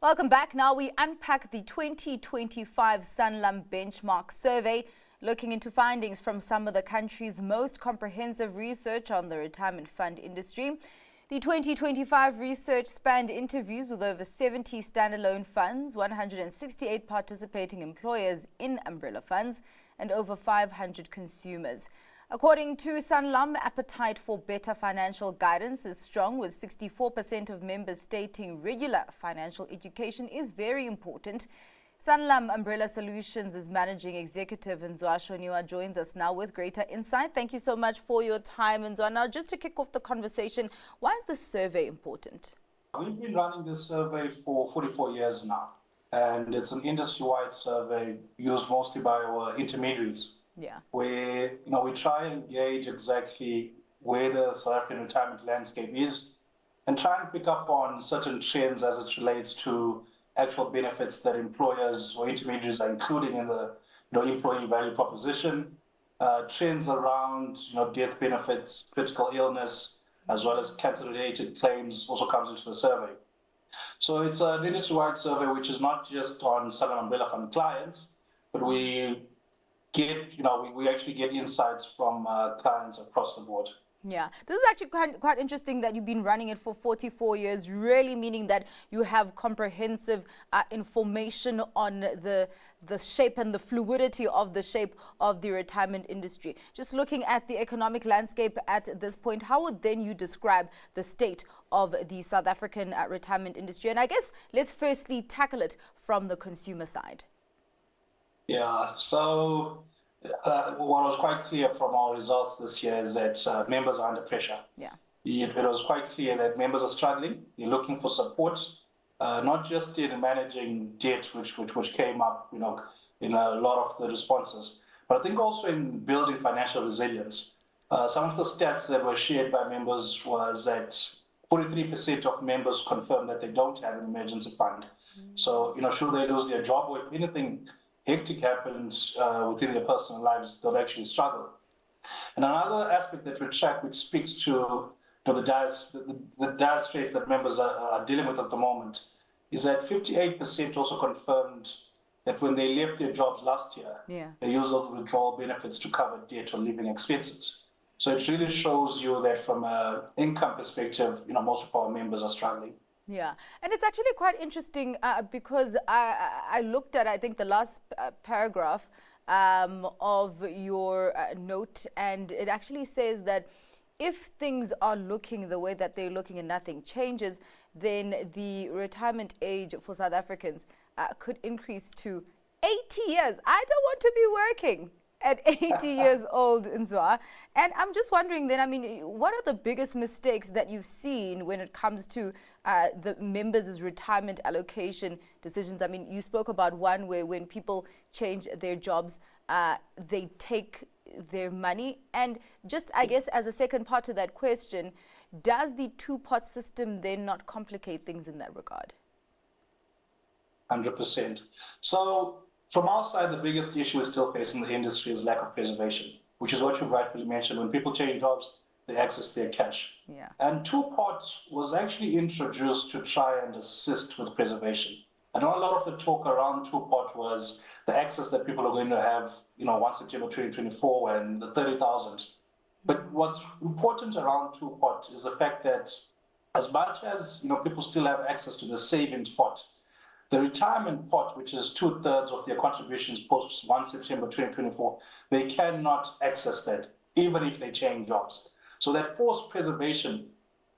Welcome back. Now we unpack the 2025 Sanlam benchmark survey, looking into findings from some of the country's most comprehensive research on the retirement fund industry. The 2025 research spanned interviews with over 70 standalone funds, 168 participating employers in umbrella funds, and over 500 consumers. According to Sanlam, appetite for better financial guidance is strong, with 64% of members stating regular financial education is very important. Sanlam Umbrella Solutions' managing executive Nzwa Shoniwa joins us now with greater insight. Thank you so much for your time, Nzwa. Now, just to kick off the conversation, why is this survey important? We've been running this survey for 44 years now, and it's an industry-wide survey used mostly by our intermediaries. Yeah. Where we try and gauge exactly where the South African retirement landscape is and try and pick up on certain trends as it relates to actual benefits that employers or intermediaries are including in the employee value proposition, trends around death benefits, critical illness, as well as cancer-related claims also comes into the survey. So it's an industry-wide survey which is not just on Sanlam Umbrella Fund clients, but we actually get insights from clients across the board. Yeah, this is actually quite interesting that you've been running it for 44 years, really meaning that you have comprehensive information on the shape and the fluidity of the shape of the retirement industry. Just looking at the economic landscape at this point, how would then you describe the state of the South African retirement industry? And I guess let's firstly tackle it from the consumer side. Yeah, so what was quite clear from our results this year is that members are under pressure. Yeah. It was quite clear that members are struggling. They're looking for support, not just in managing debt, which came up, in a lot of the responses, but I think also in building financial resilience. Some of the stats that were shared by members was that 43% of members confirmed that they don't have an emergency fund. So, should they lose their job, or if anything hectic happens within their personal lives, they'll actually struggle. And another aspect that we track, which speaks to the dire straits that members are dealing with at the moment, is that 58% also confirmed that when they left their jobs last year, they used those withdrawal benefits to cover debt or living expenses. So it really shows you that from an income perspective, most of our members are struggling. Yeah, and it's actually quite interesting because I looked at, I think, the last paragraph of your note, and it actually says that if things are looking the way that they're looking and nothing changes, then the retirement age for South Africans could increase to 80 years. I don't want to be working at 80 years old, Nzwa. And I'm just wondering then, what are the biggest mistakes that you've seen when it comes to the members' retirement allocation decisions? You spoke about one where when people change their jobs, they take their money. And just, I guess, as a second part to that question, does the two-pot system then not complicate things in that regard? 100%. So, from our side, the biggest issue we're still facing in the industry is lack of preservation, which is what you rightfully mentioned. When people change jobs, they access their cash. Yeah. And two-pot was actually introduced to try and assist with preservation. I know a lot of the talk around two-pot was the access that people are going to have, 1 September 2024 and the 30,000. But what's important around two-pot is the fact that as much as people still have access to the savings pot, the retirement pot, which is 2/3 of their contributions post 1 September 2024, they cannot access that, even if they change jobs. So that forced preservation,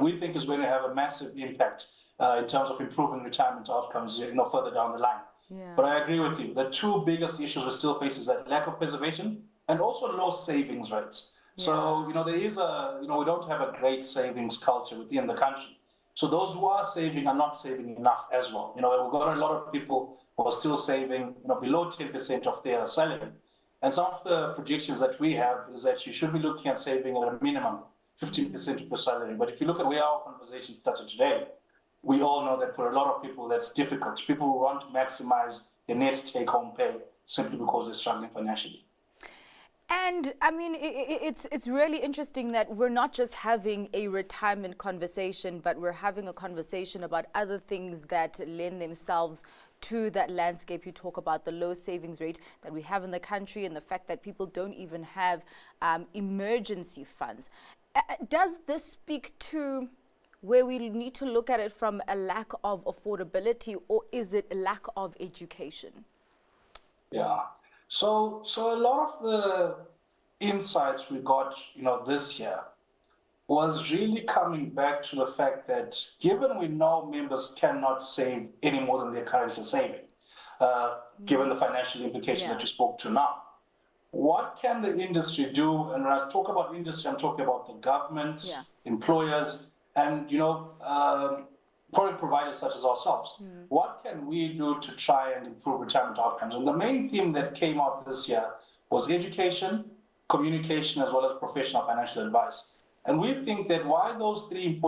we think, is going to have a massive impact in terms of improving retirement outcomes further down the line. Yeah. But I agree with you. The two biggest issues we still face is that lack of preservation and also low savings rates. Yeah. So, there is we don't have a great savings culture within the country. So those who are saving are not saving enough as well. We've got a lot of people who are still saving, below 10% of their salary. And some of the projections that we have is that you should be looking at saving at a minimum 15% of your salary. But if you look at where our conversation started today, we all know that for a lot of people, that's difficult. People who want to maximize their net take-home pay simply because they're struggling financially. And I mean, it's really interesting that we're not just having a retirement conversation, but we're having a conversation about other things that lend themselves to that landscape. You talk about the low savings rate that we have in the country and the fact that people don't even have emergency funds. Does this speak to where we need to look at it from a lack of affordability, or is it a lack of education? Yeah. So a lot of the insights we got, this year was really coming back to the fact that given we know members cannot save any more than they're currently saving, given the financial implication that you spoke to now, what can the industry do? And when I talk about industry, I'm talking about the government, employers, and product providers such as ourselves. What can we do to try and improve retirement outcomes? And the main theme that came out this year was education, communication, as well as professional financial advice. And we think that why those three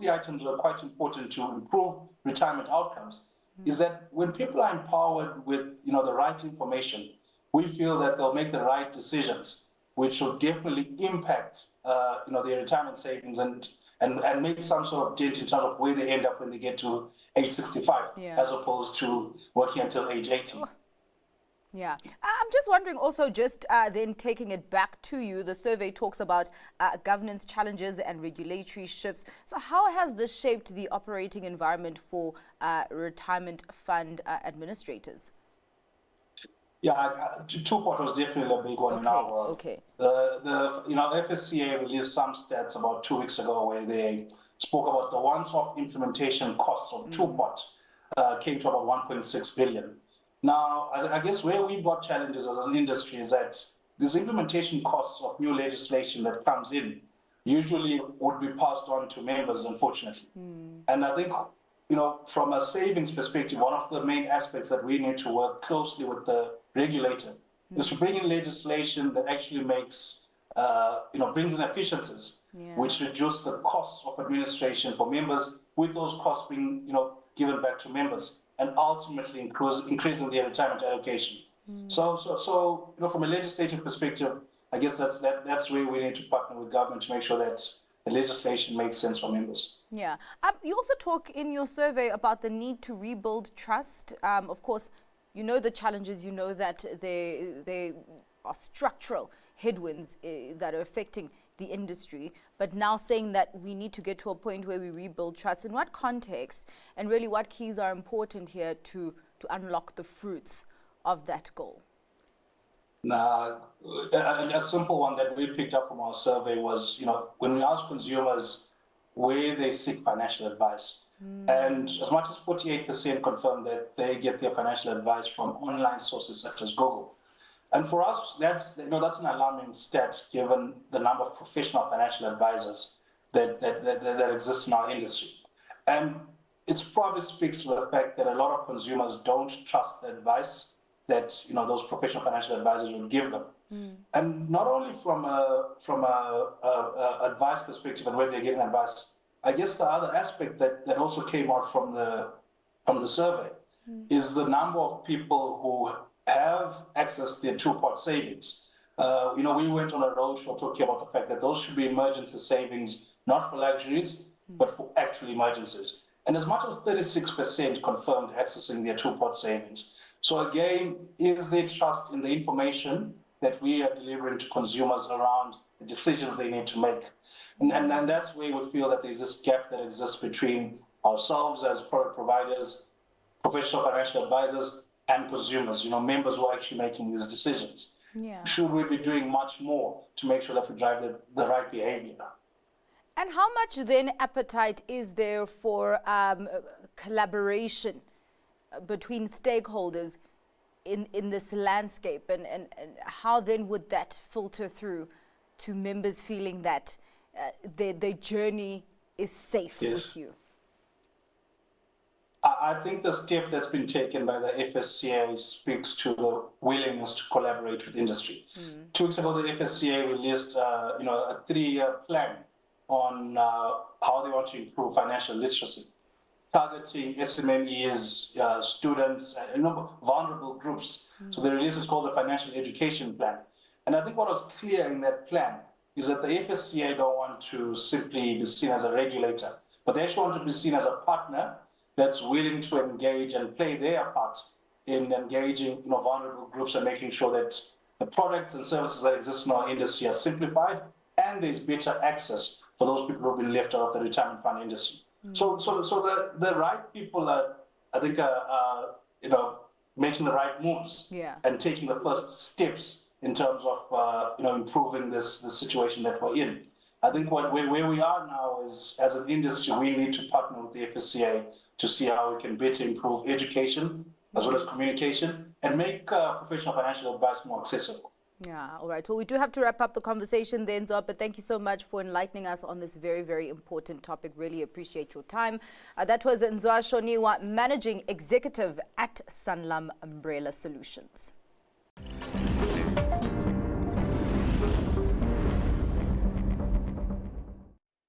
items are quite important to improve retirement outcomes is that when people are empowered with the right information, we feel that they'll make the right decisions, which will definitely impact their retirement savings and make some sort of dent in terms of where they end up when they get to age 65, as opposed to working until age 80. Yeah. I'm just wondering also, just then taking it back to you, the survey talks about governance challenges and regulatory shifts. So how has this shaped the operating environment for retirement fund administrators? Yeah, two-pot was definitely a big one in our world. Okay. The FSCA released some stats about 2 weeks ago where they spoke about the once-off implementation costs of two-pot came to about 1.6 billion. Now, I guess where we've got challenges as an industry is that these implementation costs of new legislation that comes in usually would be passed on to members, unfortunately. And I think, from a savings perspective, one of the main aspects that we need to work closely with the regulator is to bring in legislation that actually makes, brings in efficiencies, which reduce the costs of administration for members, with those costs being, given back to members, and ultimately increasing their retirement allocation. So from a legislative perspective, I guess that's where we need to partner with government to make sure that the legislation makes sense for members. Yeah. You also talk in your survey about the need to rebuild trust. Of course, you know the challenges, you know that they are structural headwinds that are affecting the industry, but now saying that we need to get to a point where we rebuild trust. In what context, and really what keys are important here to unlock the fruits of that goal? Now, a simple one that we picked up from our survey was, when we ask consumers where they seek financial advice, and as much as 48% confirm that they get their financial advice from online sources such as Google. And for us, that's an alarming stat given the number of professional financial advisors that exist in our industry. And it probably speaks to the fact that a lot of consumers don't trust the advice that those professional financial advisors will give them. And not only from a advice perspective and where they're getting advice, I guess the other aspect that also came out from the survey is the number of people who have access to their two-pot savings. We went on a roadshow talking about the fact that those should be emergency savings, not for luxuries, but for actual emergencies. And as much as 36% confirmed accessing their two-pot savings. So again, is there trust in the information that we are delivering to consumers around the decisions they need to make? And that's where we feel that there's this gap that exists between ourselves as product providers, professional financial advisors, and consumers, members who are actually making these decisions. Should we be doing much more to make sure that we drive the right behavior? And how much then appetite is there for collaboration between stakeholders in this landscape, and how then would that filter through to members feeling that their journey is safe with you? I think the step that's been taken by the FSCA speaks to the willingness to collaborate with industry. 2 weeks ago, the FSCA released a 3-year plan on how they want to improve financial literacy, targeting SMEs, students, and vulnerable groups. So the release is called the Financial Education Plan. And I think what was clear in that plan is that the FSCA don't want to simply be seen as a regulator, but they actually want to be seen as a partner that's willing to engage and play their part in engaging vulnerable groups and making sure that the products and services that exist in our industry are simplified and there's better access for those people who've been left out of the retirement fund industry. So the right people are, I think, making the right moves and taking the first steps in terms of improving this situation that we're in. I think where we are now is, as an industry, we need to partner with the FSCA to see how we can better improve education as well as communication and make professional financial advice more accessible. Yeah, all right. Well, we do have to wrap up the conversation then, Nzwa, but thank you so much for enlightening us on this very, very important topic. Really appreciate your time. That was Nzwa Shoniwa, Managing Executive at Sanlam Umbrella Solutions.